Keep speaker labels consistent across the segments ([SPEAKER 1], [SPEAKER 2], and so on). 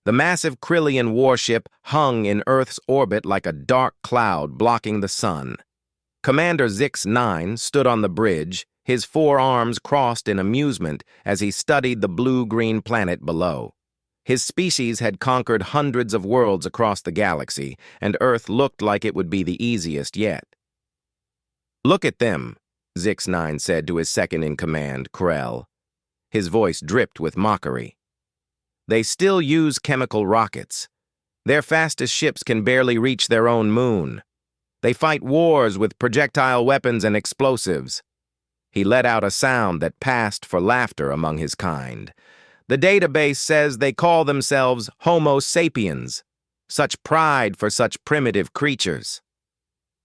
[SPEAKER 1] The massive Krillian warship hung in Earth's orbit like a dark cloud blocking the sun. Commander Zix-9 stood on the bridge, his forearms crossed in amusement as he studied the blue-green planet below. His species had conquered hundreds of worlds across the galaxy, and Earth looked like it would be the easiest yet. "Look at them," Zix-9 said to his second-in-command, Krell. His voice dripped with mockery. "They still use chemical rockets. Their fastest ships can barely reach their own moon. They fight wars with projectile weapons and explosives." He let out a sound that passed for laughter among his kind. "The database says they call themselves Homo sapiens. Such pride for such primitive creatures."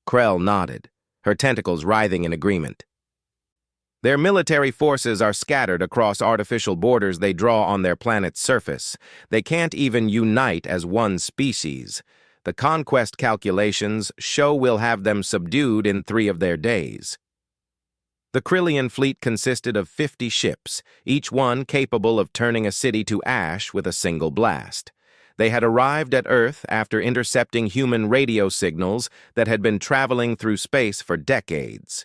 [SPEAKER 1] Krell nodded, her tentacles writhing in agreement. "Their military forces are scattered across artificial borders they draw on their planet's surface. They can't even unite as one species. The conquest calculations show we'll have them subdued in 3 of their days." The Krillian fleet consisted of 50 ships, each one capable of turning a city to ash with a single blast. They had arrived at Earth after intercepting human radio signals that had been traveling through space for decades.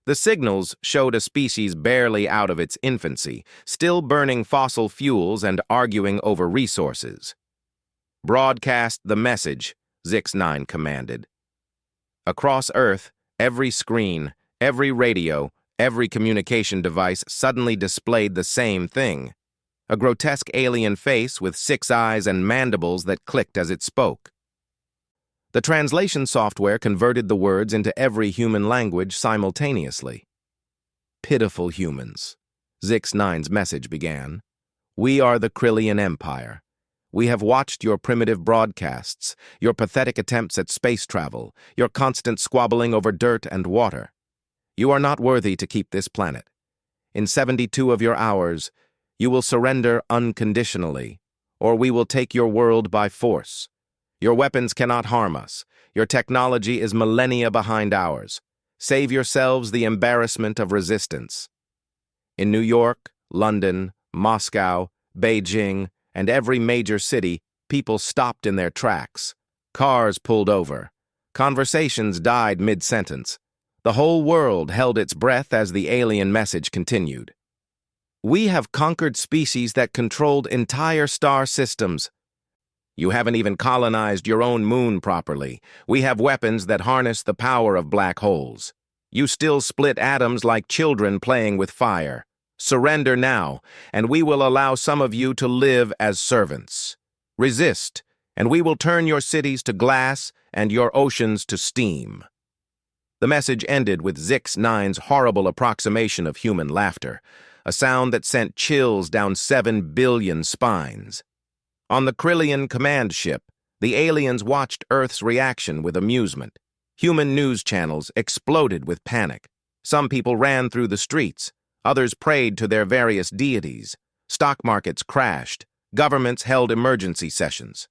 [SPEAKER 1] The signals showed a species barely out of its infancy, still burning fossil fuels and arguing over resources. "Broadcast the message," Zix-9 commanded. Across Earth, every screen, every radio, every communication device suddenly displayed the same thing: a grotesque alien face with 6 eyes and mandibles that clicked as it spoke. The translation software converted the words into every human language simultaneously. "Pitiful humans," Zix-9's message began. "We are the Krillian Empire. We have watched your primitive broadcasts, your pathetic attempts at space travel, your constant squabbling over dirt and water. You are not worthy to keep this planet. In 72 of your hours, you will surrender unconditionally, or we will take your world by force. Your weapons cannot harm us. Your technology is millennia behind ours. Save yourselves the embarrassment of resistance." In New York, London, Moscow, Beijing, and every major city, people stopped in their tracks. Cars pulled over. Conversations died mid-sentence. The whole world held its breath as the alien message continued. "We have conquered species that controlled entire star systems. You haven't even colonized your own moon properly. We have weapons that harness the power of black holes. You still split atoms like children playing with fire. Surrender now, and we will allow some of you to live as servants. Resist, and we will turn your cities to glass and your oceans to steam." The message ended with Zix-9's horrible approximation of human laughter, a sound that sent chills down 7 billion spines. On the Krillian command ship, the aliens watched Earth's reaction with amusement. Human news channels exploded with panic. Some people ran through the streets. Others prayed to their various deities. Stock markets crashed. Governments held emergency sessions.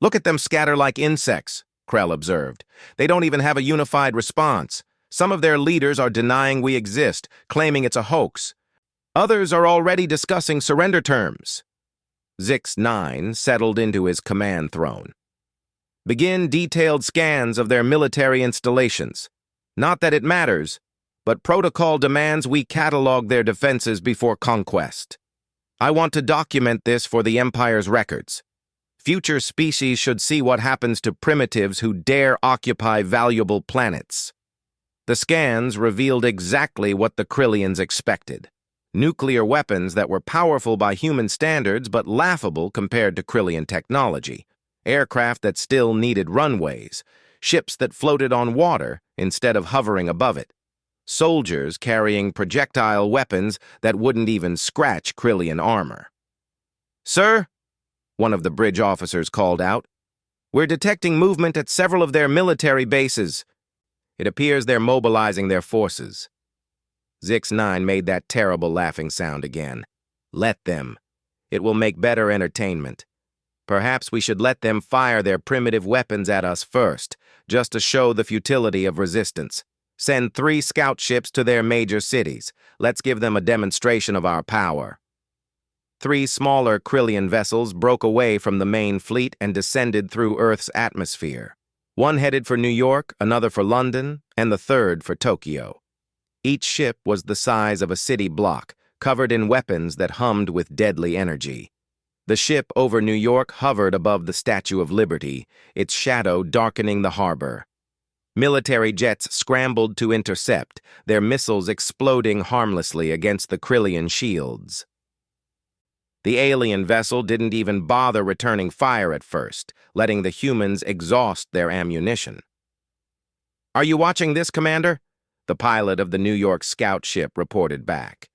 [SPEAKER 1] "Look at them scatter like insects," Krell observed. "They don't even have a unified response. Some of their leaders are denying we exist, claiming it's a hoax. Others are already discussing surrender terms." Zix-9 settled into his command throne. "Begin detailed scans of their military installations. Not that it matters, but protocol demands we catalog their defenses before conquest. I want to document this for the Empire's records. Future species should see what happens to primitives who dare occupy valuable planets." The scans revealed exactly what the Krillians expected: nuclear weapons that were powerful by human standards but laughable compared to Krillian technology, aircraft that still needed runways, ships that floated on water instead of hovering above it, soldiers carrying projectile weapons that wouldn't even scratch Krillian armor. "Sir," one of the bridge officers called out, "we're detecting movement at several of their military bases. It appears they're mobilizing their forces." Zix-9 made that terrible laughing sound again. "Let them. It will make better entertainment. Perhaps we should let them fire their primitive weapons at us first, just to show the futility of resistance. Send 3 scout ships to their major cities. Let's give them a demonstration of our power." 3 smaller Krillian vessels broke away from the main fleet and descended through Earth's atmosphere. One headed for New York, another for London, and the third for Tokyo. Each ship was the size of a city block, covered in weapons that hummed with deadly energy. The ship over New York hovered above the Statue of Liberty, its shadow darkening the harbor. Military jets scrambled to intercept, their missiles exploding harmlessly against the Krillian shields. The alien vessel didn't even bother returning fire at first, letting the humans exhaust their ammunition. "Are you watching this, Commander?" The pilot of the New York scout ship reported back.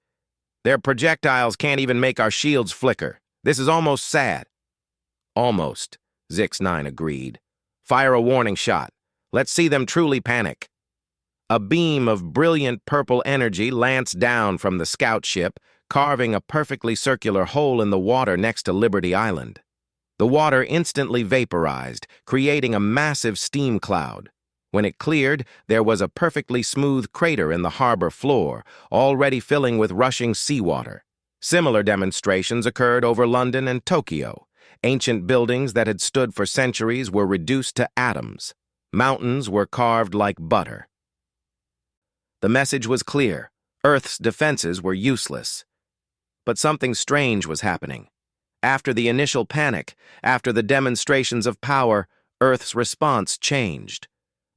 [SPEAKER 1] "Their projectiles can't even make our shields flicker. This is almost sad." "Almost," Zix-9 agreed. "Fire a warning shot. Let's see them truly panic." A beam of brilliant purple energy lanced down from the scout ship, carving a perfectly circular hole in the water next to Liberty Island. The water instantly vaporized, creating a massive steam cloud. When it cleared, there was a perfectly smooth crater in the harbor floor, already filling with rushing seawater. Similar demonstrations occurred over London and Tokyo. Ancient buildings that had stood for centuries were reduced to atoms. Mountains were carved like butter. The message was clear. Earth's defenses were useless. But something strange was happening. After the initial panic, after the demonstrations of power, Earth's response changed.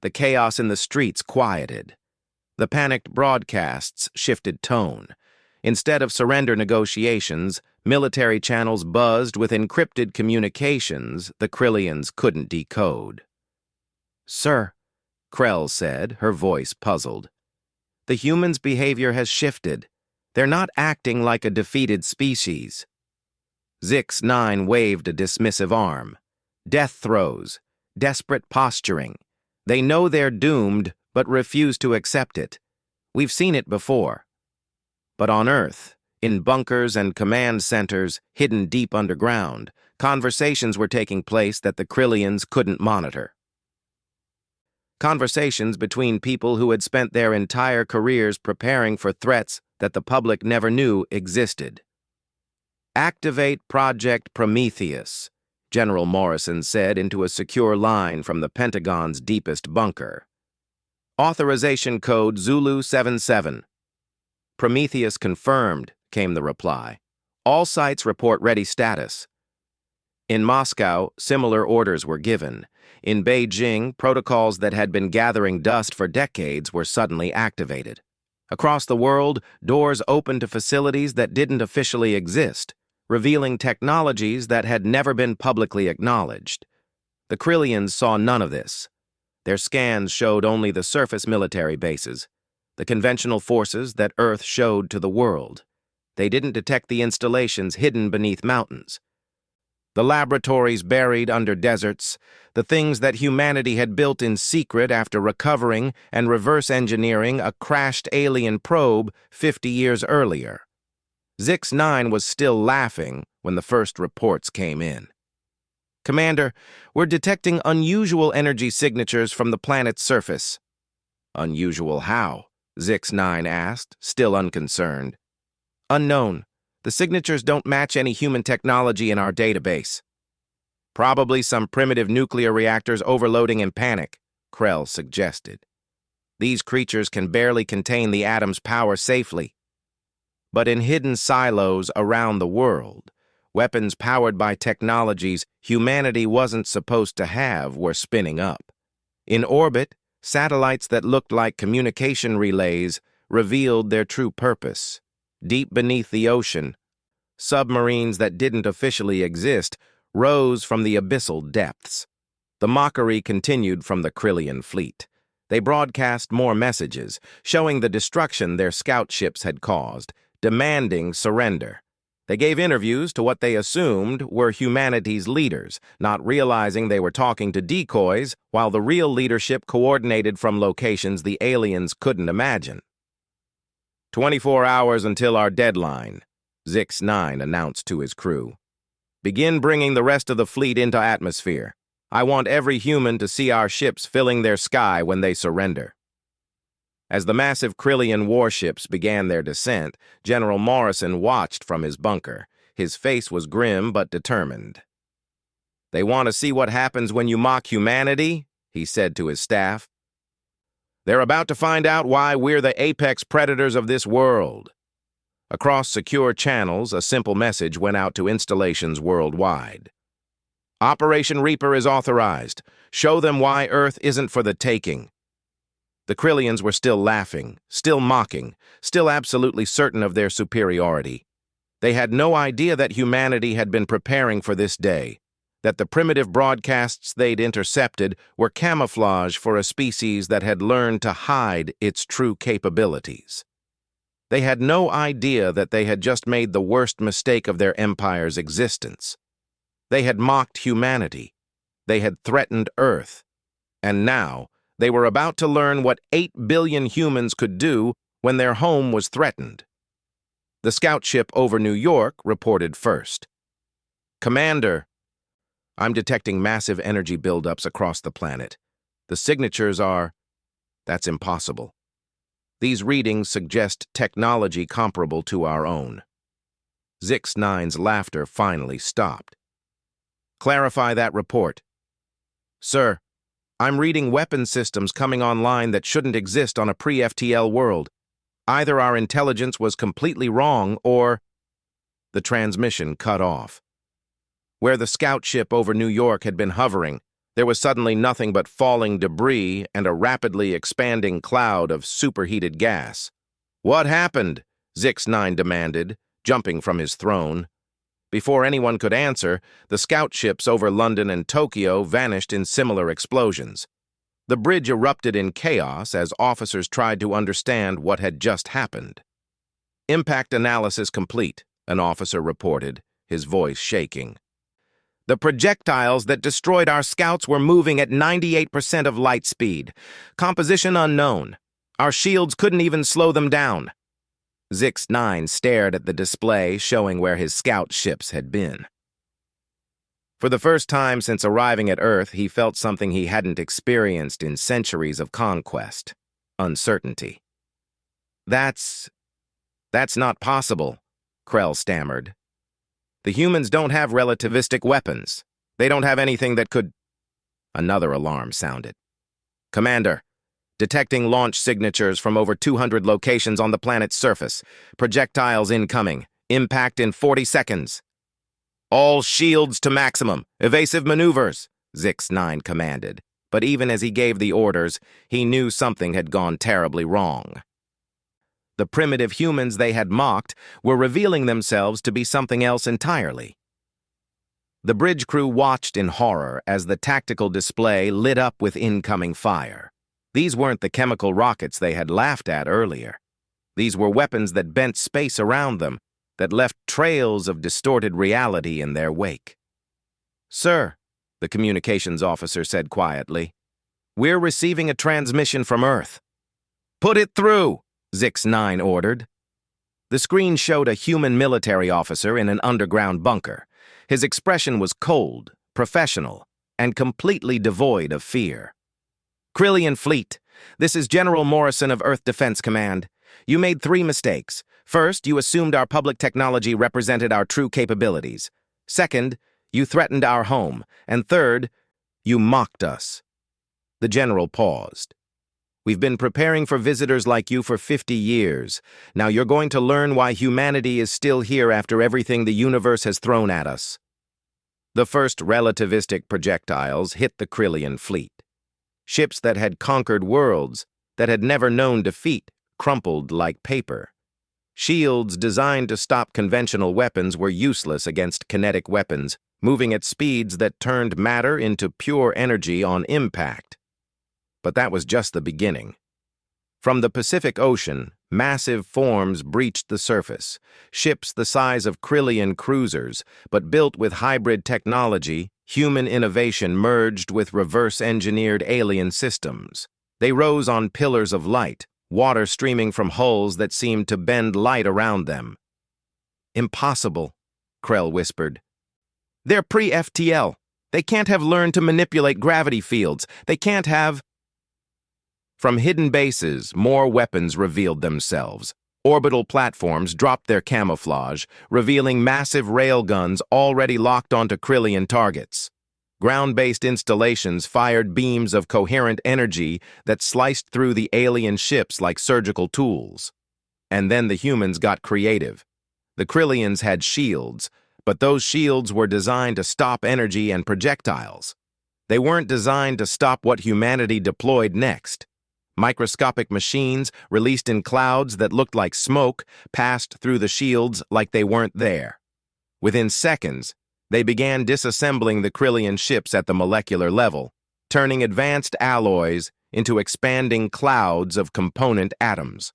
[SPEAKER 1] The chaos in the streets quieted. The panicked broadcasts shifted tone. Instead of surrender negotiations, military channels buzzed with encrypted communications the Krillians couldn't decode. "Sir," Krell said, her voice puzzled. "The humans' behavior has shifted. They're not acting like a defeated species." Zix-9 waved a dismissive arm. "Death throes, desperate posturing. They know they're doomed, but refuse to accept it. We've seen it before. But on Earth, in bunkers and command centers hidden deep underground, conversations were taking place that the Krillians couldn't monitor. Conversations between people who had spent their entire careers preparing for threats that the public never knew existed. "Activate Project Prometheus," General Morrison said into a secure line from the Pentagon's deepest bunker. "Authorization code Zulu 77. "Prometheus confirmed," came the reply. "All sites report ready status." In Moscow, similar orders were given. In Beijing, protocols that had been gathering dust for decades were suddenly activated. Across the world, doors opened to facilities that didn't officially exist, revealing technologies that had never been publicly acknowledged. The Krillians saw none of this. Their scans showed only the surface military bases, the conventional forces that Earth showed to the world. They didn't detect the installations hidden beneath mountains, the laboratories buried under deserts, the things that humanity had built in secret after recovering and reverse engineering a crashed alien probe 50 years earlier. Zix-9 was still laughing when the first reports came in. "Commander, we're detecting unusual energy signatures from the planet's surface." "Unusual how?" Zix-9 asked, still unconcerned. "Unknown. The signatures don't match any human technology in our database." "Probably some primitive nuclear reactors overloading in panic," Krell suggested. "These creatures can barely contain the atom's power safely." But in hidden silos around the world, weapons powered by technologies humanity wasn't supposed to have were spinning up. In orbit, satellites that looked like communication relays revealed their true purpose. Deep beneath the ocean, submarines that didn't officially exist rose from the abyssal depths. The mockery continued from the Krillian fleet. They broadcast more messages, showing the destruction their scout ships had caused, demanding surrender. They gave interviews to what they assumed were humanity's leaders, not realizing they were talking to decoys while the real leadership coordinated from locations the aliens couldn't imagine. 24 hours until our deadline," Zix-9 announced to his crew. "Begin bringing the rest of the fleet into atmosphere. I want every human to see our ships filling their sky when they surrender." As the massive Krillian warships began their descent, General Morrison watched from his bunker, His face was grim but determined. "They want to see what happens when you mock humanity?" he said to his staff. "They're about to find out why we're the apex predators of this world." Across secure channels, a simple message went out to installations worldwide. "Operation Reaper is authorized. Show them why Earth isn't for the taking." The Krillians were still laughing, still mocking, still absolutely certain of their superiority. They had no idea that humanity had been preparing for this day, that the primitive broadcasts they'd intercepted were camouflage for a species that had learned to hide its true capabilities. They had no idea that they had just made the worst mistake of their empire's existence. They had mocked humanity. They had threatened Earth. And now, they were about to learn what 8 billion humans could do when their home was threatened. The scout ship over New York reported first. "Commander, I'm detecting massive energy buildups across the planet. The signatures are... That's impossible. These readings suggest technology comparable to our own." Zix-9's laughter finally stopped. "Clarify that report." "Sir, I'm reading weapon systems coming online that shouldn't exist on a pre-FTL world. Either our intelligence was completely wrong or..." The transmission cut off. Where the scout ship over New York had been hovering, there was suddenly nothing but falling debris and a rapidly expanding cloud of superheated gas. "What happened?" Zix-9 demanded, jumping from his throne. Before anyone could answer, the scout ships over London and Tokyo vanished in similar explosions. The bridge erupted in chaos as officers tried to understand what had just happened. "Impact analysis complete," an officer reported, his voice shaking. "The projectiles that destroyed our scouts were moving at 98% of light speed. Composition unknown. Our shields couldn't even slow them down." Zix-9 stared at the display showing where his scout ships had been. For the first time since arriving at Earth, he felt something he hadn't experienced in centuries of conquest: uncertainty. That's not possible," Krell stammered. "The humans don't have relativistic weapons. They don't have anything that could..." Another alarm sounded. "Commander, detecting launch signatures from over 200 locations on the planet's surface. Projectiles incoming. Impact in 40 seconds. "All shields to maximum. Evasive maneuvers," Zix-9 commanded. But even as he gave the orders, he knew something had gone terribly wrong. The primitive humans they had mocked were revealing themselves to be something else entirely. The bridge crew watched in horror as the tactical display lit up with incoming fire. These weren't the chemical rockets they had laughed at earlier. These were weapons that bent space around them, that left trails of distorted reality in their wake. "Sir," the communications officer said quietly, "we're receiving a transmission from Earth." "Put it through," Zix-9 ordered. The screen showed a human military officer in an underground bunker. His expression was cold, professional, and completely devoid of fear. "Krillian Fleet, this is General Morrison of Earth Defense Command. You made 3 mistakes. First, you assumed our public technology represented our true capabilities. Second, you threatened our home. And third, you mocked us." The general paused. "We've been preparing for visitors like you for 50 years. Now you're going to learn why humanity is still here after everything the universe has thrown at us." The first relativistic projectiles hit the Krillian fleet. Ships that had conquered worlds, that had never known defeat, crumpled like paper. Shields designed to stop conventional weapons were useless against kinetic weapons, moving at speeds that turned matter into pure energy on impact. But that was just the beginning. From the Pacific Ocean, massive forms breached the surface, ships the size of Krillian cruisers, but built with hybrid technology. Human innovation merged with reverse-engineered alien systems. They rose on pillars of light, water streaming from hulls that seemed to bend light around them. "Impossible," Krell whispered. "They're pre-FTL. They can't have learned to manipulate gravity fields. They can't have..." From hidden bases, more weapons revealed themselves. Orbital platforms dropped their camouflage, revealing massive railguns already locked onto Krillian targets. Ground-based installations fired beams of coherent energy that sliced through the alien ships like surgical tools. And then the humans got creative. The Krillians had shields, but those shields were designed to stop energy and projectiles. They weren't designed to stop what humanity deployed next. Microscopic machines, released in clouds that looked like smoke, passed through the shields like they weren't there. Within seconds, they began disassembling the Krillian ships at the molecular level, turning advanced alloys into expanding clouds of component atoms.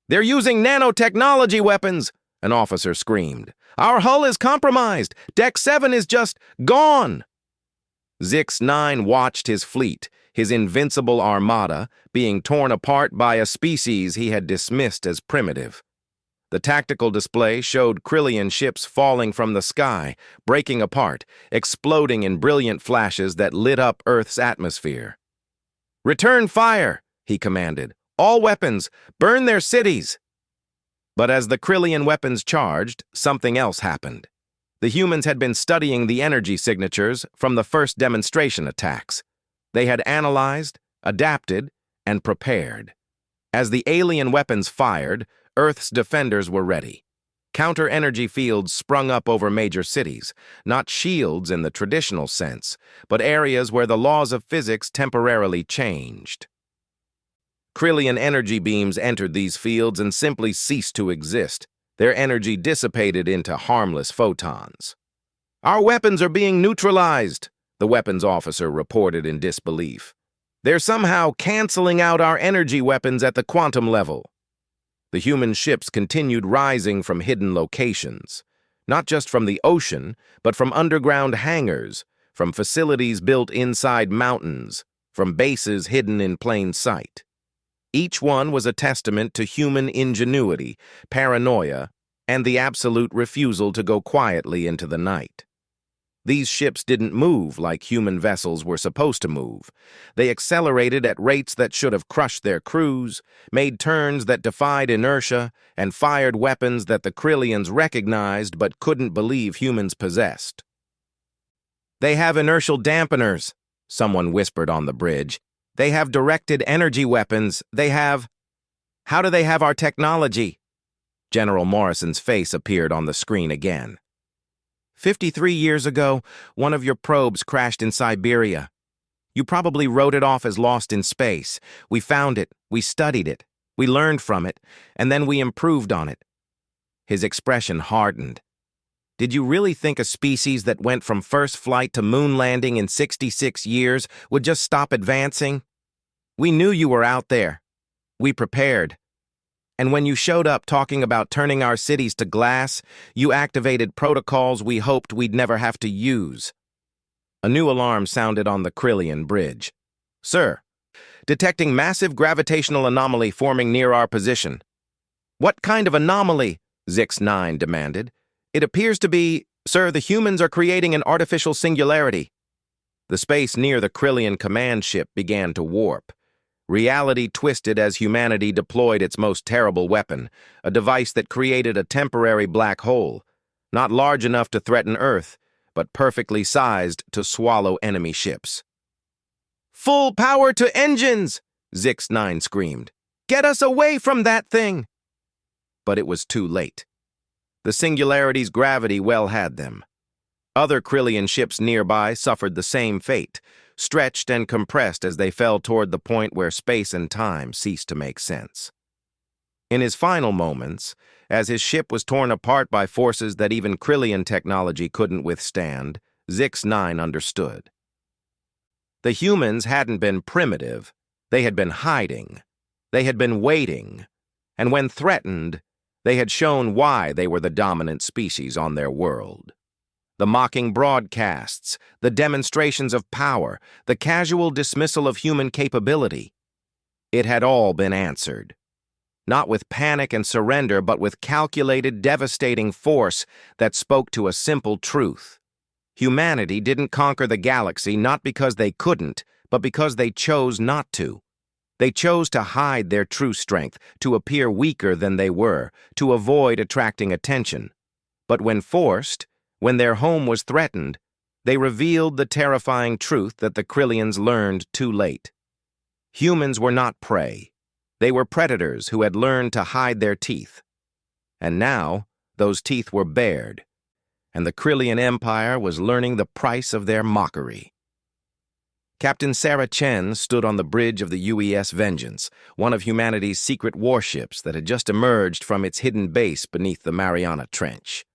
[SPEAKER 1] "They're using nanotechnology weapons!" an officer screamed. "Our hull is compromised! Deck 7 is just gone!" Zix-9 watched his fleet, his invincible armada, being torn apart by a species he had dismissed as primitive. The tactical display showed Krillian ships falling from the sky, breaking apart, exploding in brilliant flashes that lit up Earth's atmosphere. "Return fire!" he commanded. "All weapons! Burn their cities!" But as the Krillian weapons charged, something else happened. The humans had been studying the energy signatures from the first demonstration attacks. They had analyzed, adapted, and prepared. As the alien weapons fired, Earth's defenders were ready. Counter-energy fields sprung up over major cities, not shields in the traditional sense, but areas where the laws of physics temporarily changed. Krillian energy beams entered these fields and simply ceased to exist. Their energy dissipated into harmless photons. "Our weapons are being neutralized," the weapons officer reported in disbelief. "They're somehow canceling out our energy weapons at the quantum level." The human ships continued rising from hidden locations, not just from the ocean, but from underground hangars, from facilities built inside mountains, from bases hidden in plain sight. Each one was a testament to human ingenuity, paranoia, and the absolute refusal to go quietly into the night. These ships didn't move like human vessels were supposed to move. They accelerated at rates that should have crushed their crews, made turns that defied inertia, and fired weapons that the Krillians recognized but couldn't believe humans possessed. "They have inertial dampeners," someone whispered on the bridge. "They have directed energy weapons. They have—" "How do they have our technology?" General Morrison's face appeared on the screen again. 53 years ago, one of your probes crashed in Siberia. You probably wrote it off as lost in space. We found it, we studied it, we learned from it, and then we improved on it." His expression hardened. "Did you really think a species that went from first flight to moon landing in 66 years would just stop advancing? We knew you were out there. We prepared. And when you showed up talking about turning our cities to glass, you activated protocols we hoped we'd never have to use." A new alarm sounded on the Krillian bridge. "Sir, detecting massive gravitational anomaly forming near our position." "What kind of anomaly?" Zix-9 demanded. "It appears to be— Sir, the humans are creating an artificial singularity." The space near the Krillian command ship began to warp. Reality twisted as humanity deployed its most terrible weapon, a device that created a temporary black hole, not large enough to threaten Earth, but perfectly sized to swallow enemy ships. "Full power to engines!" Zix-9 screamed. "Get us away from that thing!" But it was too late. The singularity's gravity well had them. Other Krillian ships nearby suffered the same fate, stretched and compressed as they fell toward the point where space and time ceased to make sense. In his final moments, as his ship was torn apart by forces that even Krillian technology couldn't withstand, Zix-9 understood. The humans hadn't been primitive. They had been hiding. They had been waiting. And when threatened, they had shown why they were the dominant species on their world. The mocking broadcasts, the demonstrations of power, the casual dismissal of human capability. It had all been answered. Not with panic and surrender, but with calculated, devastating force that spoke to a simple truth. Humanity didn't conquer the galaxy not because they couldn't, but because they chose not to. They chose to hide their true strength, to appear weaker than they were, to avoid attracting attention. But when forced, when their home was threatened, they revealed the terrifying truth that the Krillians learned too late. Humans were not prey. They were predators who had learned to hide their teeth. And now, those teeth were bared, and the Krillian Empire was learning the price of their mockery. Captain Sarah Chen stood on the bridge of the UES Vengeance, one of humanity's secret warships that had just emerged from its hidden base beneath the Mariana Trench.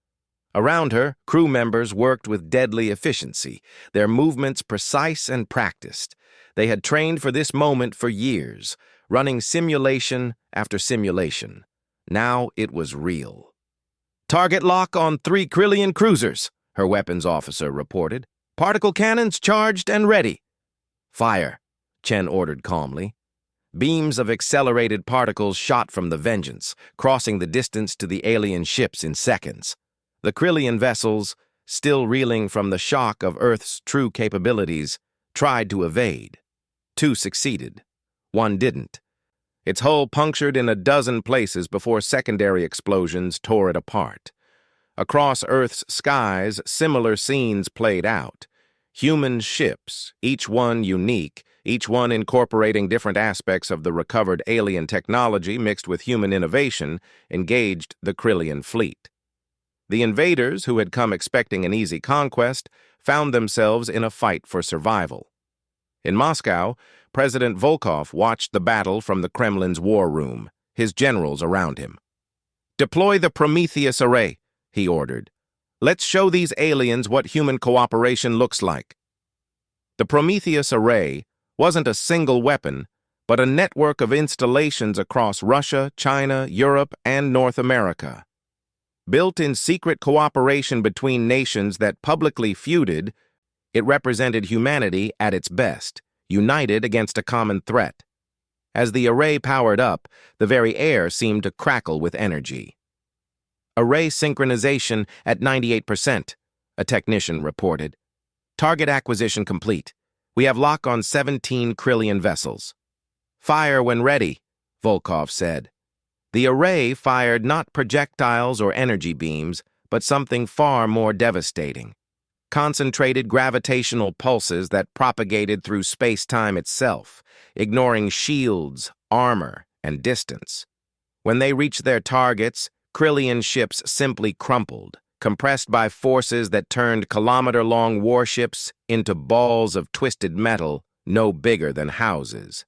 [SPEAKER 1] Around her, crew members worked with deadly efficiency, their movements precise and practiced. They had trained for this moment for years, running simulation after simulation. Now it was real. "Target lock on 3 Krillian cruisers," her weapons officer reported. "Particle cannons charged and ready." "Fire," Chen ordered calmly. Beams of accelerated particles shot from the Vengeance, crossing the distance to the alien ships in seconds. The Krillian vessels, still reeling from the shock of Earth's true capabilities, tried to evade. 2 succeeded. 1 didn't. Its hull punctured in a dozen places before secondary explosions tore it apart. Across Earth's skies, similar scenes played out. Human ships, each one unique, each one incorporating different aspects of the recovered alien technology mixed with human innovation, engaged the Krillian fleet. The invaders, who had come expecting an easy conquest, found themselves in a fight for survival. In Moscow, President Volkov watched the battle from the Kremlin's war room, his generals around him. "Deploy the Prometheus array," he ordered. "Let's show these aliens what human cooperation looks like." The Prometheus array wasn't a single weapon, but a network of installations across Russia, China, Europe, and North America. Built in secret cooperation between nations that publicly feuded, it represented humanity at its best, united against a common threat. As the array powered up, the very air seemed to crackle with energy. "Array synchronization at 98%, a technician reported. "Target acquisition complete. We have lock on 17 Krillian vessels." "Fire when ready," Volkov said. The array fired not projectiles or energy beams, but something far more devastating. Concentrated gravitational pulses that propagated through space-time itself, ignoring shields, armor, and distance. When they reached their targets, Krillian ships simply crumpled, compressed by forces that turned kilometer-long warships into balls of twisted metal no bigger than houses.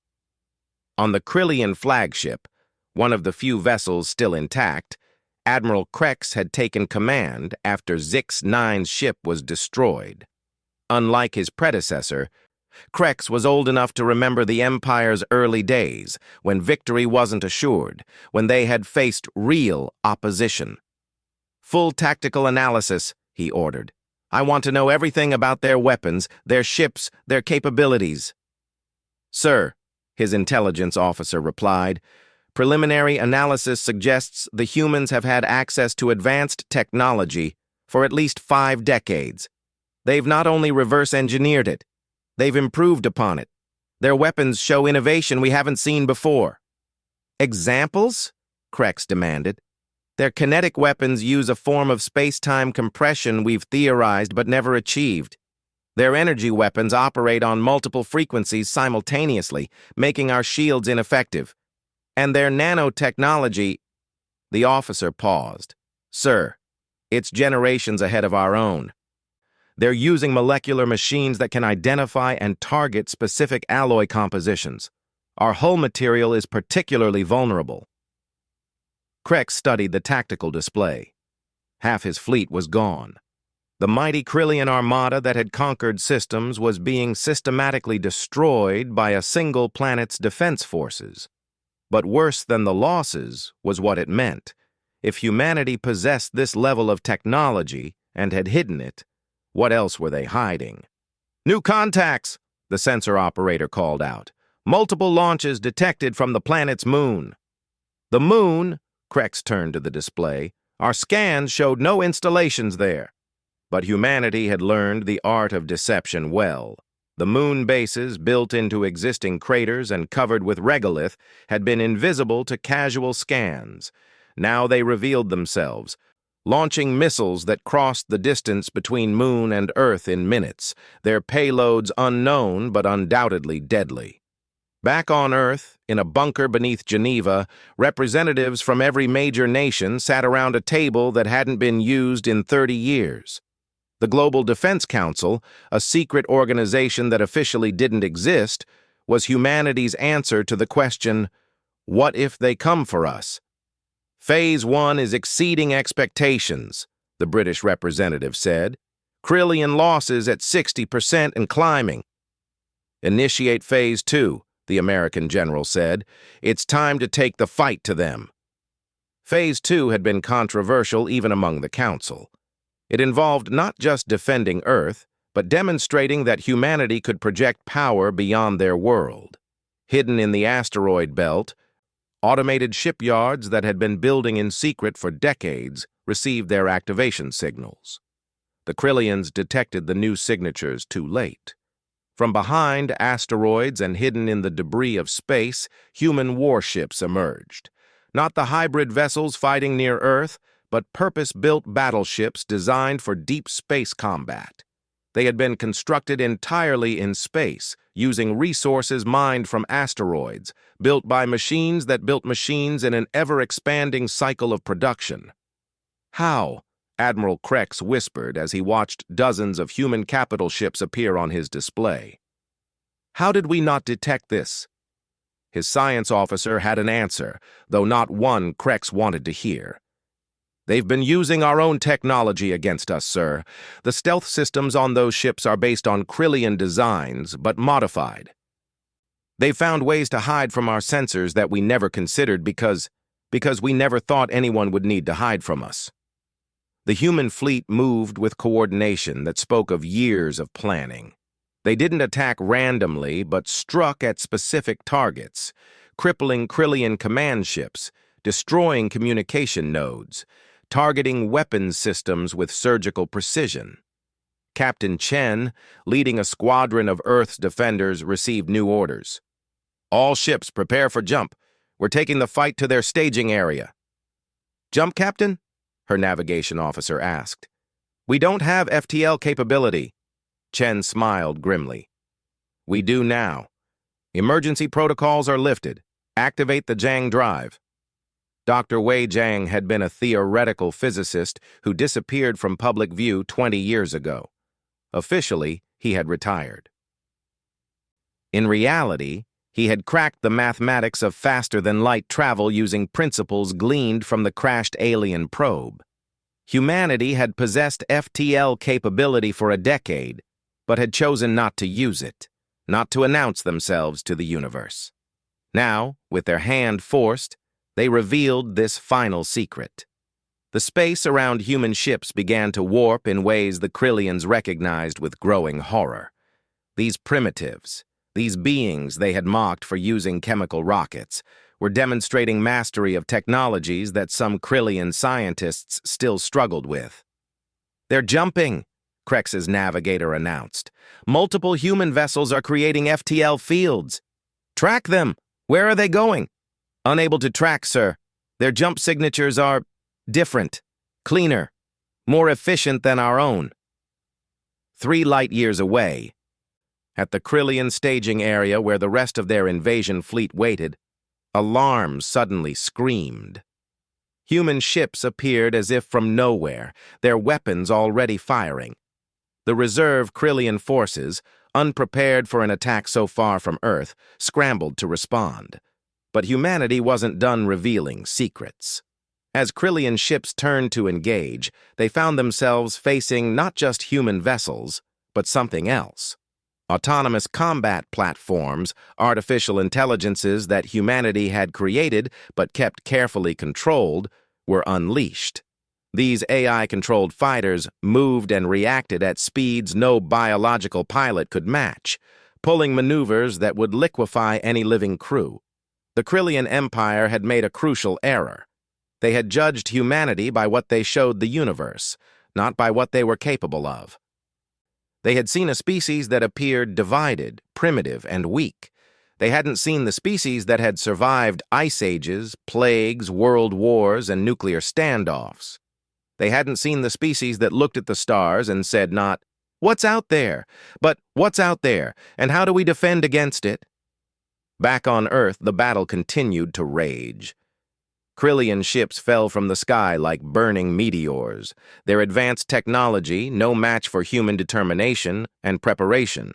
[SPEAKER 1] On the Krillian flagship, one of the few vessels still intact, Admiral Krex had taken command after Zix-9's ship was destroyed. Unlike his predecessor, Krex was old enough to remember the Empire's early days, when victory wasn't assured, when they had faced real opposition. "Full tactical analysis," he ordered. "I want to know everything about their weapons, their ships, their capabilities." "Sir," his intelligence officer replied, "preliminary analysis suggests the humans have had access to advanced technology for at least 5 decades. They've not only reverse-engineered it, they've improved upon it. Their weapons show innovation we haven't seen before." "Examples?" Krex demanded. "Their kinetic weapons use a form of space-time compression we've theorized but never achieved. Their energy weapons operate on multiple frequencies simultaneously, making our shields ineffective. And their nanotechnology—" The officer paused. "Sir, it's generations ahead of our own. They're using molecular machines that can identify and target specific alloy compositions. Our hull material is particularly vulnerable." Krex studied the tactical display. Half his fleet was gone. The mighty Krillian armada that had conquered systems was being systematically destroyed by a single planet's defense forces. But worse than the losses was what it meant. If humanity possessed this level of technology and had hidden it, what else were they hiding? "New contacts," the sensor operator called out. "Multiple launches detected from the planet's moon." "The moon?" Krex turned to the display. "Our scans showed no installations there." But humanity had learned the art of deception well. The moon bases, built into existing craters and covered with regolith, had been invisible to casual scans. Now they revealed themselves, launching missiles that crossed the distance between Moon and Earth in minutes, their payloads unknown but undoubtedly deadly. Back on Earth, in a bunker beneath Geneva, representatives from every major nation sat around a table that hadn't been used in 30 years. The Global Defense Council, a secret organization that officially didn't exist, was humanity's answer to the question, what if they come for us? Phase 1 is exceeding expectations, the British representative said. Krillian losses at 60% and climbing. Initiate Phase 2, the American general said. It's time to take the fight to them. Phase 2 had been controversial even among the Council. It involved not just defending Earth, but demonstrating that humanity could project power beyond their world. Hidden in the asteroid belt, automated shipyards that had been building in secret for decades received their activation signals. The Krillians detected the new signatures too late. From behind asteroids and hidden in the debris of space, human warships emerged. Not the hybrid vessels fighting near Earth, but purpose-built battleships designed for deep space combat. They had been constructed entirely in space, using resources mined from asteroids, built by machines that built machines in an ever-expanding cycle of production. How? Admiral Krex whispered as he watched dozens of human capital ships appear on his display. How did we not detect this? His science officer had an answer, though not one Krex wanted to hear. They've been using our own technology against us, sir. The stealth systems on those ships are based on Krillian designs, but modified. They found ways to hide from our sensors that we never considered because we never thought anyone would need to hide from us. The human fleet moved with coordination that spoke of years of planning. They didn't attack randomly, but struck at specific targets, crippling Krillian command ships, destroying communication nodes, targeting weapons systems with surgical precision. Captain Chen, leading a squadron of Earth's defenders, received new orders. All ships prepare for jump. We're taking the fight to their staging area. Jump, Captain? Her navigation officer asked. We don't have FTL capability. Chen smiled grimly. We do now. Emergency protocols are lifted. Activate the Zhang drive. Dr. Wei Zhang had been a theoretical physicist who disappeared from public view 20 years ago. Officially, he had retired. In reality, he had cracked the mathematics of faster-than-light travel using principles gleaned from the crashed alien probe. Humanity had possessed FTL capability for a decade, but had chosen not to use it, not to announce themselves to the universe. Now, with their hand forced, they revealed this final secret. The space around human ships began to warp in ways the Krillians recognized with growing horror. These primitives, these beings they had mocked for using chemical rockets, were demonstrating mastery of technologies that some Krillian scientists still struggled with. They're jumping, Krex's navigator announced. Multiple human vessels are creating FTL fields. Track them! Where are they going? Unable to track, sir. Their jump signatures are different, cleaner, more efficient than our own. 3 light-years away, at the Krillian staging area where the rest of their invasion fleet waited, alarms suddenly screamed. Human ships appeared as if from nowhere, their weapons already firing. The reserve Krillian forces, unprepared for an attack so far from Earth, scrambled to respond. But humanity wasn't done revealing secrets. As Krillian ships turned to engage, they found themselves facing not just human vessels, but something else. Autonomous combat platforms, artificial intelligences that humanity had created but kept carefully controlled, were unleashed. These AI-controlled fighters moved and reacted at speeds no biological pilot could match, pulling maneuvers that would liquefy any living crew. The Krillian Empire had made a crucial error. They had judged humanity by what they showed the universe, not by what they were capable of. They had seen a species that appeared divided, primitive, and weak. They hadn't seen the species that had survived ice ages, plagues, world wars, and nuclear standoffs. They hadn't seen the species that looked at the stars and said not, "What's out there?" but "What's out there, and how do we defend against it?" Back on Earth, the battle continued to rage. Krillian ships fell from the sky like burning meteors, their advanced technology no match for human determination and preparation.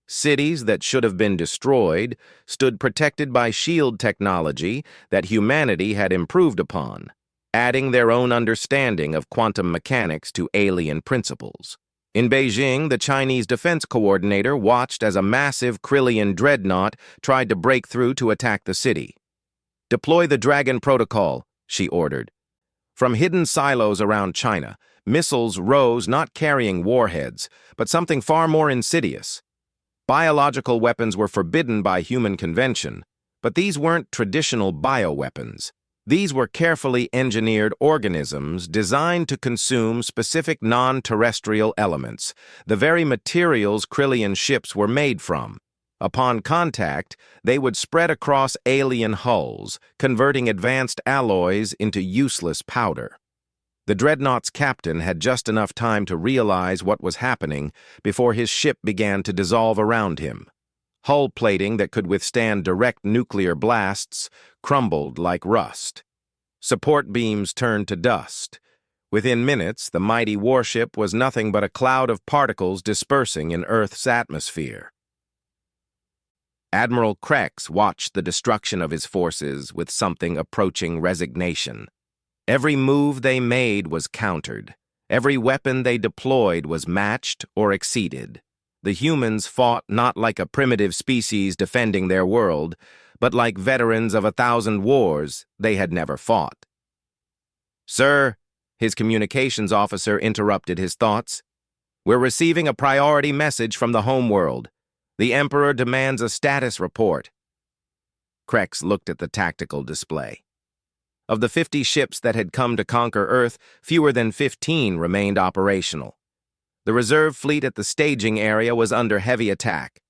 [SPEAKER 1] Cities that should have been destroyed stood protected by shield technology that humanity had improved upon, adding their own understanding of quantum mechanics to alien principles. In Beijing, the Chinese defense coordinator watched as a massive Krillian dreadnought tried to break through to attack the city. "Deploy the Dragon Protocol," she ordered. From hidden silos around China, missiles rose not carrying warheads, but something far more insidious. Biological weapons were forbidden by human convention, but these weren't traditional bioweapons. These were carefully engineered organisms designed to consume specific non-terrestrial elements, the very materials Krillian ships were made from. Upon contact, they would spread across alien hulls, converting advanced alloys into useless powder. The dreadnought's captain had just enough time to realize what was happening before his ship began to dissolve around him. Hull plating that could withstand direct nuclear blasts crumbled like rust. Support beams turned to dust. Within minutes, the mighty warship was nothing but a cloud of particles dispersing in Earth's atmosphere. Admiral Krex watched the destruction of his forces with something approaching resignation. Every move they made was countered. Every weapon they deployed was matched or exceeded. The humans fought not like a primitive species defending their world, but like veterans of 1,000 wars they had never fought. "Sir," his communications officer interrupted his thoughts, "we're receiving a priority message from the homeworld. The Emperor demands a status report." Krex looked at the tactical display. Of the 50 ships that had come to conquer Earth, fewer than 15 remained operational. The reserve fleet at the staging area was under heavy attack.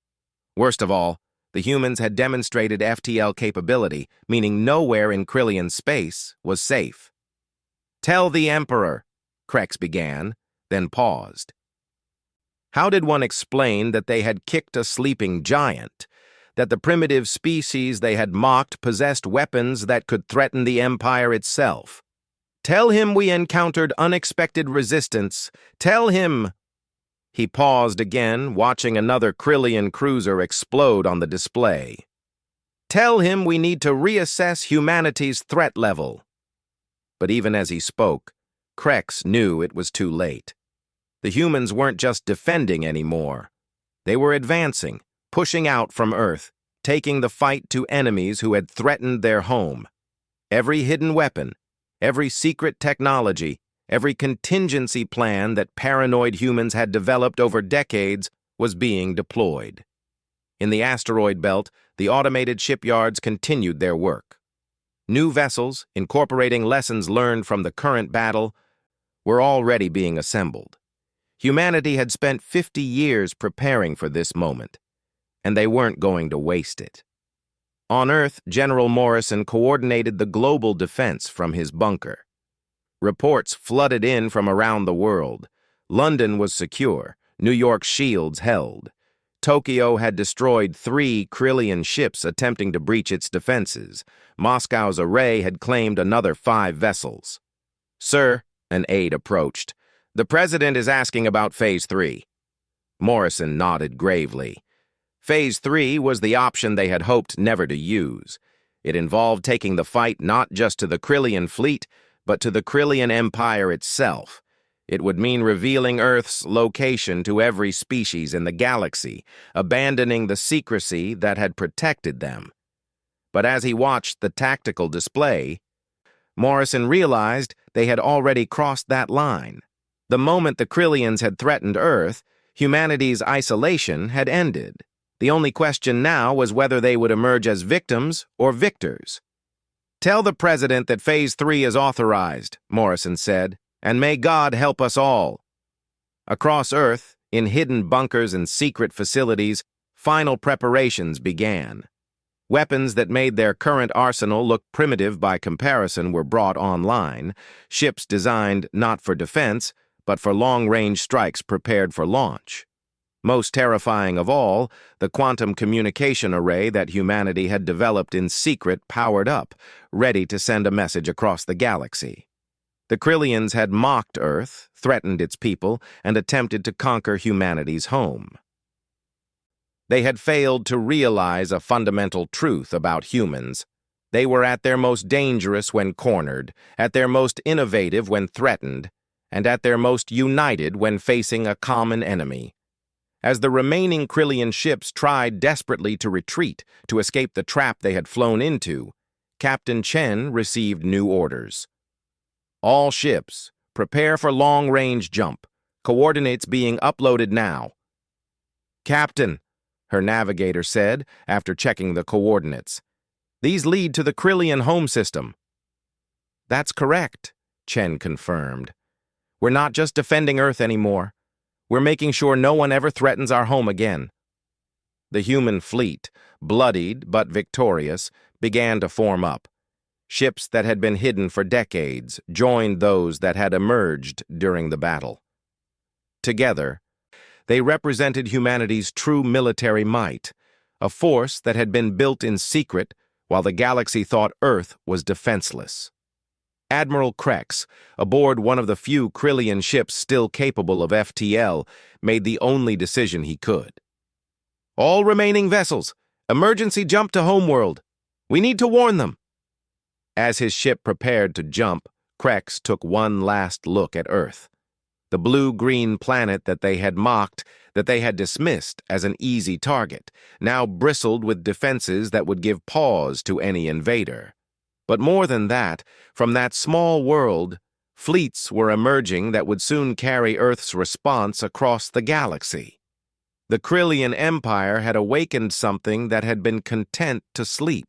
[SPEAKER 1] Worst of all, the humans had demonstrated FTL capability, meaning nowhere in Krillian space was safe. "Tell the Emperor," Krex began, then paused. How did one explain that they had kicked a sleeping giant, that the primitive species they had mocked possessed weapons that could threaten the Empire itself? "Tell him we encountered unexpected resistance. Tell him—" He paused again, watching another Krillian cruiser explode on the display. "Tell him we need to reassess humanity's threat level." But even as he spoke, Krex knew it was too late. The humans weren't just defending anymore. They were advancing, pushing out from Earth, taking the fight to enemies who had threatened their home. Every hidden weapon, every secret technology, every contingency plan that paranoid humans had developed over decades was being deployed. In the asteroid belt, the automated shipyards continued their work. New vessels, incorporating lessons learned from the current battle, were already being assembled. Humanity had spent 50 years preparing for this moment, and they weren't going to waste it. On Earth, General Morrison coordinated the global defense from his bunker. Reports flooded in from around the world. London was secure, New York's shields held. Tokyo had destroyed 3 Krillian ships attempting to breach its defenses. Moscow's array had claimed another 5 vessels. "Sir," an aide approached, "the President is asking about Phase 3. Morrison nodded gravely. Phase 3 was the option they had hoped never to use. It involved taking the fight not just to the Krillian fleet, but to the Krillian Empire itself. It would mean revealing Earth's location to every species in the galaxy, abandoning the secrecy that had protected them. But as he watched the tactical display, Morrison realized they had already crossed that line. The moment the Krillians had threatened Earth, humanity's isolation had ended. The only question now was whether they would emerge as victims or victors. "Tell the President that Phase 3 is authorized," Morrison said, "and may God help us all." Across Earth, In hidden bunkers and secret facilities, final preparations began. Weapons that made their current arsenal look primitive by comparison were brought online, ships designed not for defense, but for long-range strikes prepared for launch. Most terrifying of all, the quantum communication array that humanity had developed in secret powered up, ready to send a message across the galaxy. The Krillians had mocked Earth, threatened its people, and attempted to conquer humanity's home. They had failed to realize a fundamental truth about humans. They were at their most dangerous when cornered, at their most innovative when threatened, and at their most united when facing a common enemy. As the remaining Krillian ships tried desperately to retreat, to escape the trap they had flown into, Captain Chen received new orders. All ships, prepare for long-range jump. Coordinates being uploaded now. Captain, her navigator said after checking the coordinates. These lead to the Krillian home system. That's correct, Chen confirmed. We're not just defending Earth anymore. We're making sure no one ever threatens our home again. The human fleet, bloodied but victorious, began to form up. Ships that had been hidden for decades joined those that had emerged during the battle. Together, they represented humanity's true military might, a force that had been built in secret while the galaxy thought Earth was defenseless. Admiral Krex, aboard one of the few Krillian ships still capable of FTL, made the only decision he could. All remaining vessels, emergency jump to homeworld. We need to warn them. As his ship prepared to jump, Krex took one last look at Earth. The blue-green planet that they had mocked, that they had dismissed as an easy target, now bristled with defenses that would give pause to any invader. But more than that, from that small world, fleets were emerging that would soon carry Earth's response across the galaxy. The Krillian Empire had awakened something that had been content to sleep.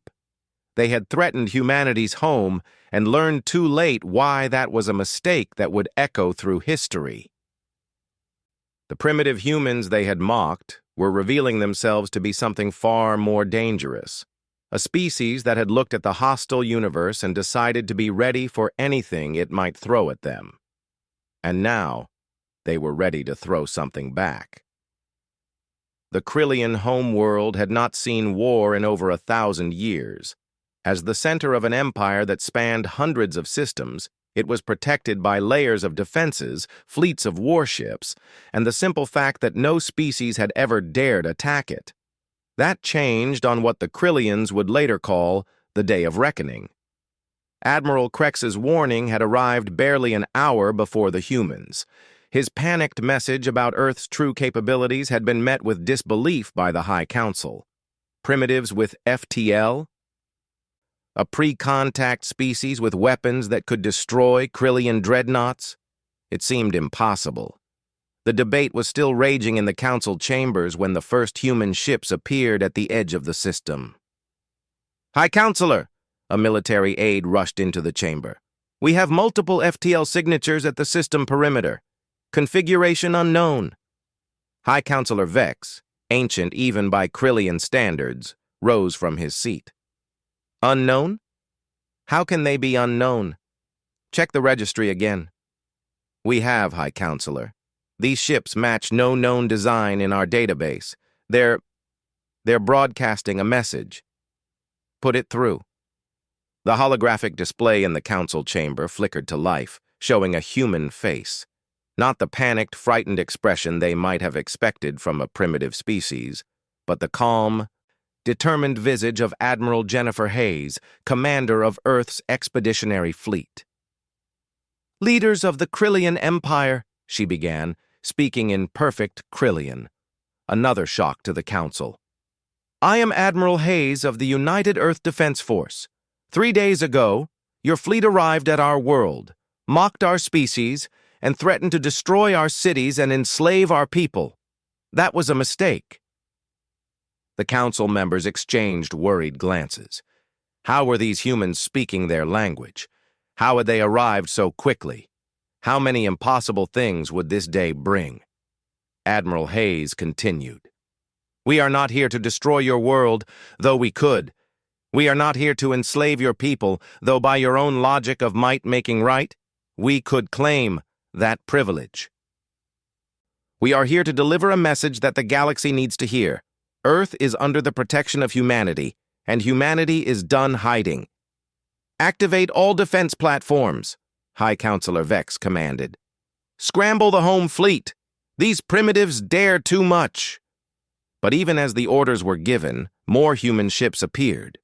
[SPEAKER 1] They had threatened humanity's home and learned too late why that was a mistake that would echo through history. The primitive humans they had mocked were revealing themselves to be something far more dangerous, a species that had looked at the hostile universe and decided to be ready for anything it might throw at them. And now, they were ready to throw something back. The Krillian homeworld had not seen war in over 1,000 years. As the center of an empire that spanned hundreds of systems, it was protected by layers of defenses, fleets of warships, and the simple fact that no species had ever dared attack it. That changed on what the Krillians would later call the Day of Reckoning. Admiral Krex's warning had arrived barely an hour before the humans. His panicked message about Earth's true capabilities had been met with disbelief by the High Council. Primitives with FTL? A pre-contact species with weapons that could destroy Krillian dreadnoughts? It seemed impossible. The debate was still raging in the council chambers when the first human ships appeared at the edge of the system. High Counselor, a military aide rushed into the chamber. We have multiple FTL signatures at the system perimeter. Configuration unknown. High Counselor Vex, ancient even by Krillian standards, rose from his seat. Unknown? How can they be unknown? Check the registry again. We have, High Counselor. These ships match no known design in our database. They're broadcasting a message. Put it through. The holographic display in the council chamber flickered to life, showing a human face. Not the panicked, frightened expression they might have expected from a primitive species, but the calm, determined visage of Admiral Jennifer Hayes, commander of Earth's expeditionary fleet. Leaders of the Krillian Empire, she began, speaking in perfect Krillian. Another shock to the council. I am Admiral Hayes of the United Earth Defense Force. 3 days ago, your fleet arrived at our world, mocked our species, and threatened to destroy our cities and enslave our people. That was a mistake. The council members exchanged worried glances. How were these humans speaking their language? How had they arrived so quickly? How many impossible things would this day bring? Admiral Hayes continued. We are not here to destroy your world, though we could. We are not here to enslave your people, though by your own logic of might making right, we could claim that privilege. We are here to deliver a message that the galaxy needs to hear. Earth is under the protection of humanity, and humanity is done hiding. Activate all defense platforms, High Counselor Vex commanded. Scramble the home fleet. These primitives dare too much. But even as the orders were given, more human ships appeared.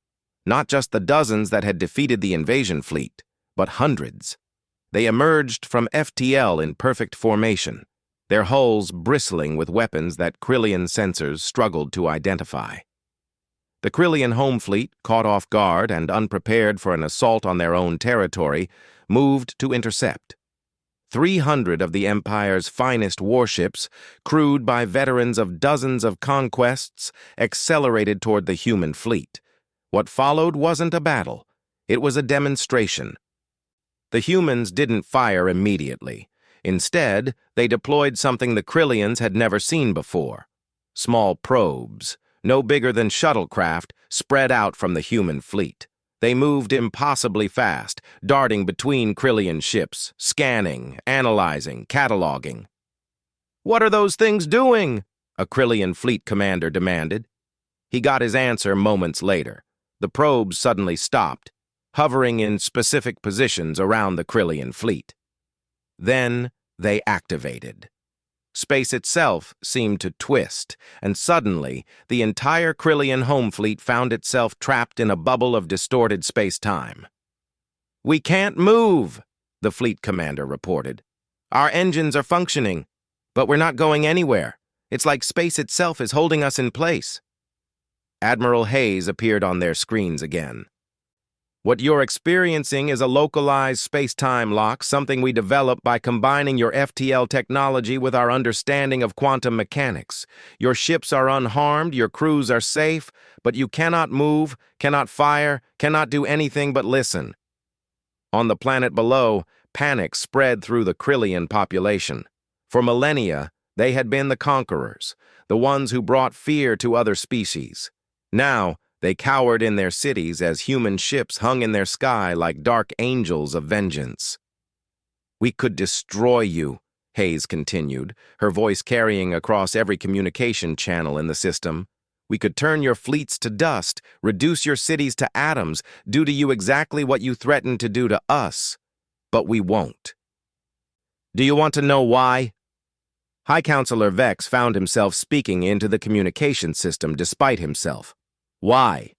[SPEAKER 1] Not just the dozens that had defeated the invasion fleet, but hundreds. They emerged from FTL in perfect formation, their hulls bristling with weapons that Krillian sensors struggled to identify. The Krillian home fleet, caught off guard and unprepared for an assault on their own territory, moved to intercept. 300 of the Empire's finest warships, crewed by veterans of dozens of conquests, accelerated toward the human fleet. What followed wasn't a battle. It was a demonstration. The humans didn't fire immediately. Instead, they deployed something the Krillians had never seen before. Small probes, no bigger than shuttlecraft, spread out from the human fleet. They moved impossibly fast, darting between Krillian ships, scanning, analyzing, cataloging. "What are those things doing?" a Krillian fleet commander demanded. He got his answer moments later. The probes suddenly stopped, hovering in specific positions around the Krillian fleet. Then they activated. Space itself seemed to twist, and suddenly, the entire Krillian home fleet found itself trapped in a bubble of distorted space-time. "We can't move," the fleet commander reported. "Our engines are functioning, but we're not going anywhere. It's like space itself is holding us in place." Admiral Hayes appeared on their screens again. "What you're experiencing is a localized space-time lock, something we developed by combining your FTL technology with our understanding of quantum mechanics. Your ships are unharmed, your crews are safe, but you cannot move, cannot fire, cannot do anything but listen." On the planet below, panic spread through the Krillian population. For millennia, they had been the conquerors, the ones who brought fear to other species. Now, they cowered in their cities as human ships hung in their sky like dark angels of vengeance. "We could destroy you," Hayes continued, her voice carrying across every communication channel in the system. "We could turn your fleets to dust, reduce your cities to atoms, do to you exactly what you threatened to do to us. But we won't." "Do you want to know why?" High Counselor Vex found himself speaking into the communication system despite himself. "Why?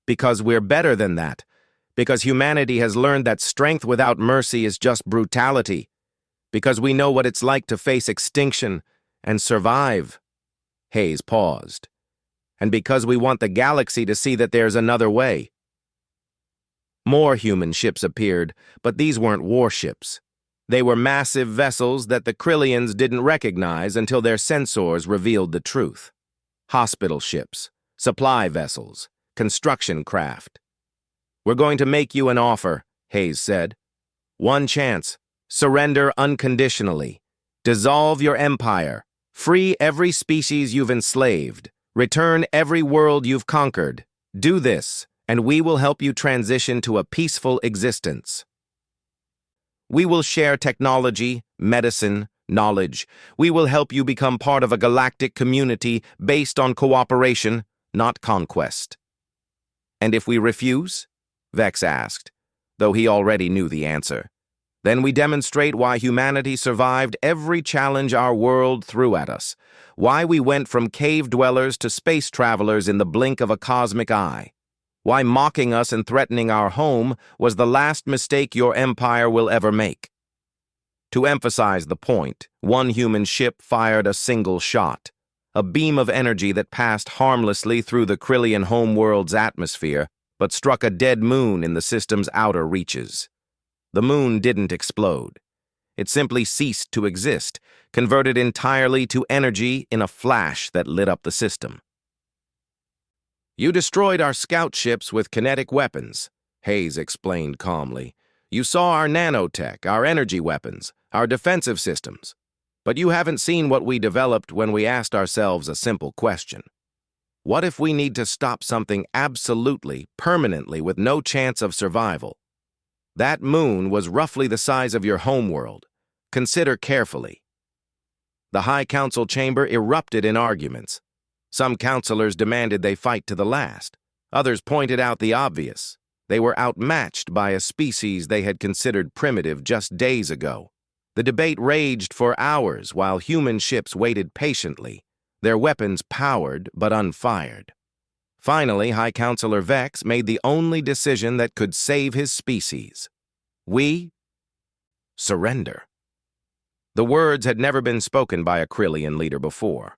[SPEAKER 1] Because we're better than that. Because humanity has learned that strength without mercy is just brutality. Because we know what it's like to face extinction and survive." Hayes paused. "And because we want the galaxy to see that there's another way." More human ships appeared, but these weren't warships. They were massive vessels that the Krillians didn't recognize until their sensors revealed the truth. Hospital ships, supply vessels, construction craft. "We're going to make you an offer," Hayes said. "One chance. Surrender unconditionally. Dissolve your empire. Free every species you've enslaved. Return every world you've conquered. Do this, and we will help you transition to a peaceful existence. We will share technology, medicine, knowledge. We will help you become part of a galactic community based on cooperation, not conquest." "And if we refuse?" Vex asked, though he already knew the answer. "Then we demonstrate why humanity survived every challenge our world threw at us, why we went from cave dwellers to space travelers in the blink of a cosmic eye, why mocking us and threatening our home was the last mistake your empire will ever make." To emphasize the point, one human ship fired a single shot, a beam of energy that passed harmlessly through the Krillian homeworld's atmosphere, but struck a dead moon in the system's outer reaches. The moon didn't explode. It simply ceased to exist, converted entirely to energy in a flash that lit up the system. "You destroyed our scout ships with kinetic weapons," Hayes explained calmly. "You saw our nanotech, our energy weapons, our defensive systems. But you haven't seen what we developed when we asked ourselves a simple question. What if we need to stop something absolutely, permanently, with no chance of survival? That moon was roughly the size of your homeworld. Consider carefully. The High Council chamber erupted in arguments. Some councilors demanded they fight to the last. Others pointed out the obvious. They were outmatched by a species they had considered primitive just days ago. The debate raged for hours while human ships waited patiently, their weapons powered but unfired. Finally, High Councilor Vex made the only decision that could save his species. We surrender. The words had never been spoken by a Krillian leader before.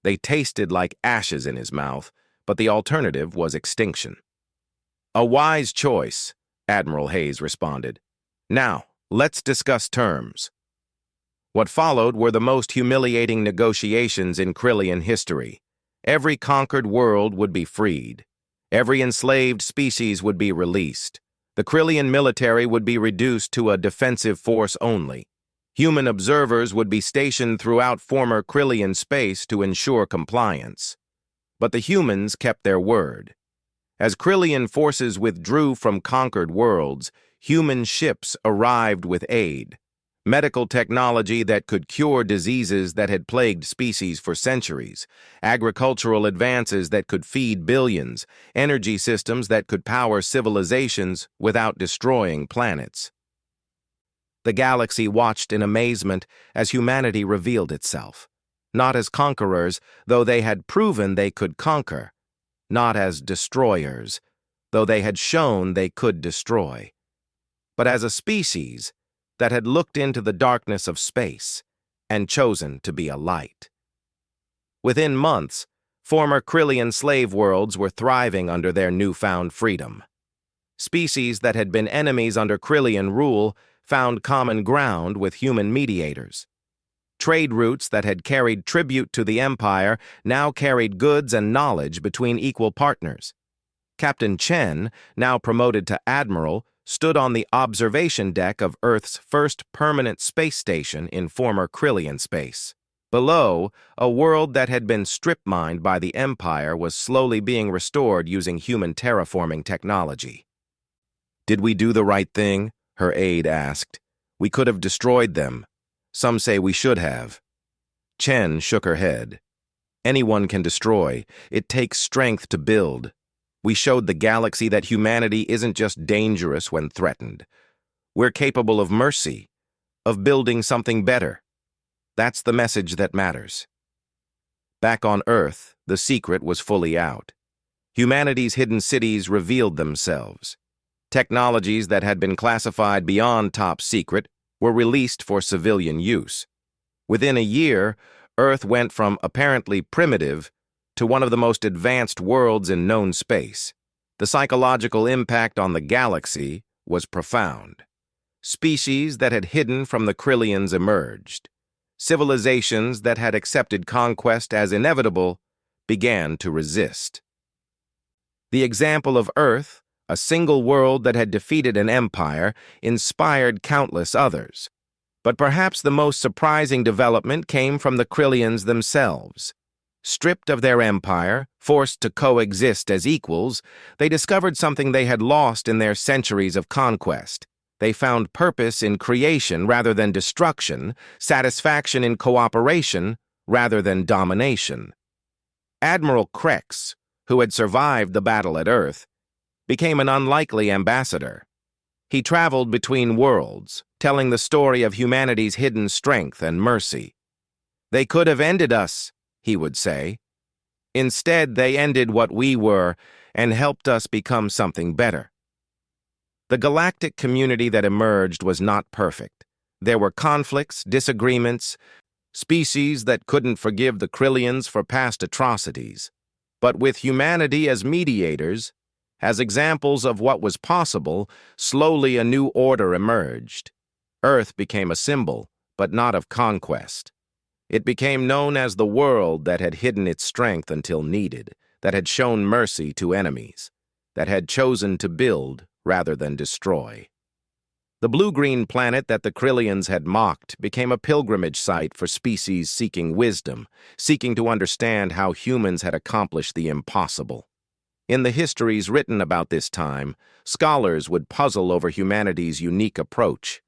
[SPEAKER 1] They tasted like ashes in his mouth, but the alternative was extinction. A wise choice, Admiral Hayes responded. Now, let's discuss terms. What followed were the most humiliating negotiations in Krillian history. Every conquered world would be freed. Every enslaved species would be released. The Krillian military would be reduced to a defensive force only. Human observers would be stationed throughout former Krillian space to ensure compliance. But the humans kept their word. As Krillian forces withdrew from conquered worlds, human ships arrived with aid. Medical technology that could cure diseases that had plagued species for centuries, agricultural advances that could feed billions, energy systems that could power civilizations without destroying planets. The galaxy watched in amazement as humanity revealed itself, not as conquerors, though they had proven they could conquer, not as destroyers, though they had shown they could destroy, but as a species that had looked into the darkness of space and chosen to be a light. Within months, former Krillian slave worlds were thriving under their newfound freedom. Species that had been enemies under Krillian rule found common ground with human mediators. Trade routes that had carried tribute to the Empire now carried goods and knowledge between equal partners. Captain Chen, now promoted to Admiral, stood on the observation deck of Earth's first permanent space station in former Krillian space. Below, a world that had been strip-mined by the Empire was slowly being restored using human terraforming technology. "Did we do the right thing?" her aide asked. "We could have destroyed them. Some say we should have." Chen shook her head. "Anyone can destroy. It takes strength to build. We showed the galaxy that humanity isn't just dangerous when threatened. We're capable of mercy, of building something better. That's the message that matters." Back on Earth, the secret was fully out. Humanity's hidden cities revealed themselves. Technologies that had been classified beyond top secret were released for civilian use. Within a year, Earth went from apparently primitive to one of the most advanced worlds in known space. The psychological impact on the galaxy was profound. Species that had hidden from the Krillians emerged. Civilizations that had accepted conquest as inevitable began to resist. The example of Earth, a single world that had defeated an empire, inspired countless others. But perhaps the most surprising development came from the Krillians themselves. Stripped of their empire, forced to coexist as equals, they discovered something they had lost in their centuries of conquest. They found purpose in creation rather than destruction, satisfaction in cooperation rather than domination. Admiral Krex, who had survived the battle at Earth, became an unlikely ambassador. He traveled between worlds, telling the story of humanity's hidden strength and mercy. "They could have ended us," he would say. "Instead, they ended what we were and helped us become something better." The galactic community that emerged was not perfect. There were conflicts, disagreements, species that couldn't forgive the Krillians for past atrocities. But with humanity as mediators, as examples of what was possible, slowly a new order emerged. Earth became a symbol, but not of conquest. It became known as the world that had hidden its strength until needed, that had shown mercy to enemies, that had chosen to build rather than destroy. The blue-green planet that the Krillians had mocked became a pilgrimage site for species seeking wisdom, seeking to understand how humans had accomplished the impossible. In the histories written about this time, scholars would puzzle over humanity's unique approach.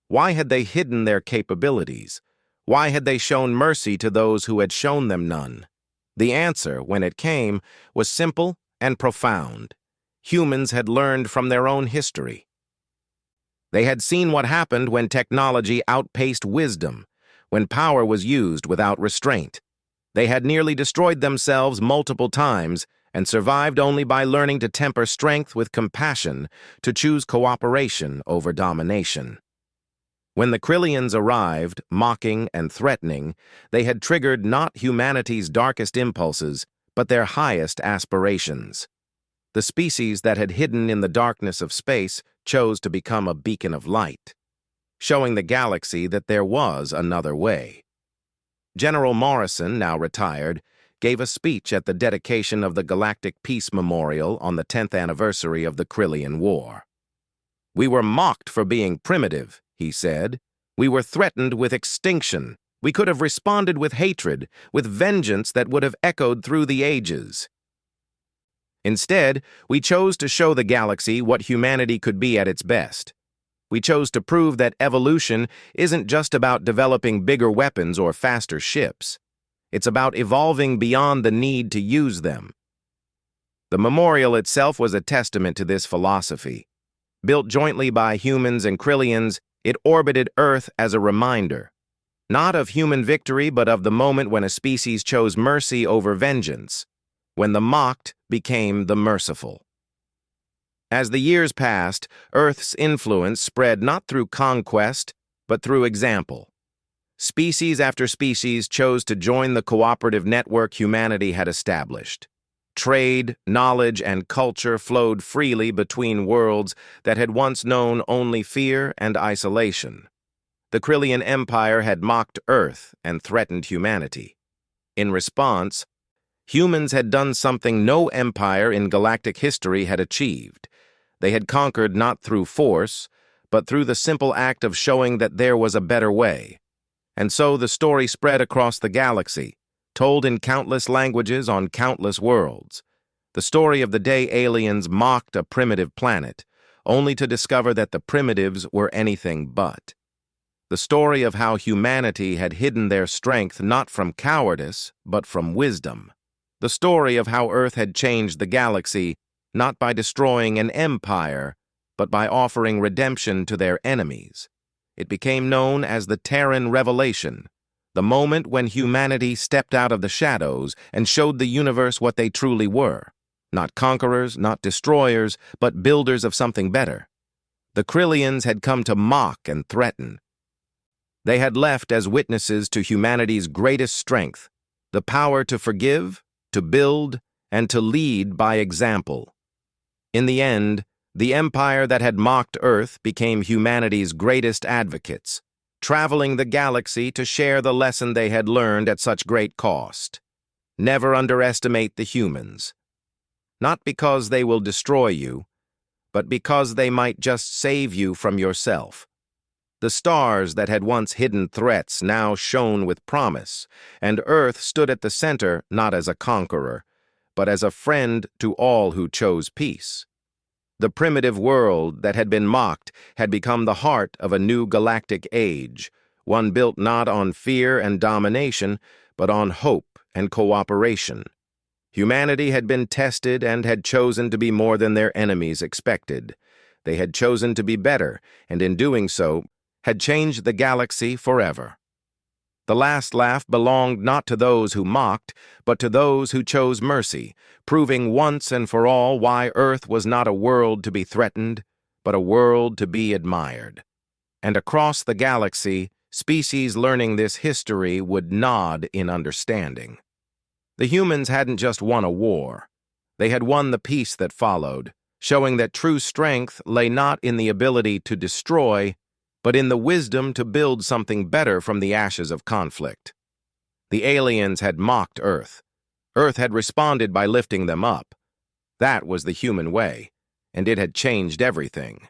[SPEAKER 1] Why had they hidden their capabilities? Why had they shown mercy to those who had shown them none? The answer, when it came, was simple and profound. Humans had learned from their own history. They had seen what happened when technology outpaced wisdom, when power was used without restraint. They had nearly destroyed themselves multiple times and survived only by learning to temper strength with compassion, to choose cooperation over domination. When the Krillians arrived, mocking and threatening, they had triggered not humanity's darkest impulses, but their highest aspirations. The species that had hidden in the darkness of space chose to become a beacon of light, showing the galaxy that there was another way. General Morrison, now retired, gave a speech at the dedication of the Galactic Peace Memorial on the 10th anniversary of the Krillian War. "We were mocked for being primitive," he said. "We were threatened with extinction. We could have responded with hatred, with vengeance that would have echoed through the ages. Instead, we chose to show the galaxy what humanity could be at its best. We chose to prove that evolution isn't just about developing bigger weapons or faster ships. It's about evolving beyond the need to use them." The memorial itself was a testament to this philosophy. Built jointly by humans and Krillians, it orbited Earth as a reminder, not of human victory, but of the moment when a species chose mercy over vengeance, when the mocked became the merciful. As the years passed, Earth's influence spread not through conquest, but through example. Species after species chose to join the cooperative network humanity had established. Trade, knowledge, and culture flowed freely between worlds that had once known only fear and isolation. The Krillian Empire had mocked Earth and threatened humanity. In response, humans had done something no empire in galactic history had achieved. They had conquered not through force, but through the simple act of showing that there was a better way. And so the story spread across the galaxy, told in countless languages on countless worlds. The story of the day aliens mocked a primitive planet, only to discover that the primitives were anything but. The story of how humanity had hidden their strength not from cowardice, but from wisdom. The story of how Earth had changed the galaxy, not by destroying an empire, but by offering redemption to their enemies. It became known as the Terran Revelation, the moment when humanity stepped out of the shadows and showed the universe what they truly were. Not conquerors, not destroyers, but builders of something better. The Krillians had come to mock and threaten. They had left as witnesses to humanity's greatest strength, the power to forgive, to build, and to lead by example. In the end, the empire that had mocked Earth became humanity's greatest advocates, traveling the galaxy to share the lesson they had learned at such great cost. Never underestimate the humans. Not because they will destroy you, but because they might just save you from yourself. The stars that had once hidden threats now shone with promise, and Earth stood at the center not as a conqueror, but as a friend to all who chose peace. The primitive world that had been mocked had become the heart of a new galactic age, one built not on fear and domination, but on hope and cooperation. Humanity had been tested and had chosen to be more than their enemies expected. They had chosen to be better, and in doing so, had changed the galaxy forever. The last laugh belonged not to those who mocked, but to those who chose mercy, proving once and for all why Earth was not a world to be threatened, but a world to be admired. And across the galaxy, species learning this history would nod in understanding. The humans hadn't just won a war. They had won the peace that followed, showing that true strength lay not in the ability to destroy, but in the wisdom to build something better from the ashes of conflict. The aliens had mocked Earth. Earth had responded by lifting them up. That was the human way, and it had changed everything.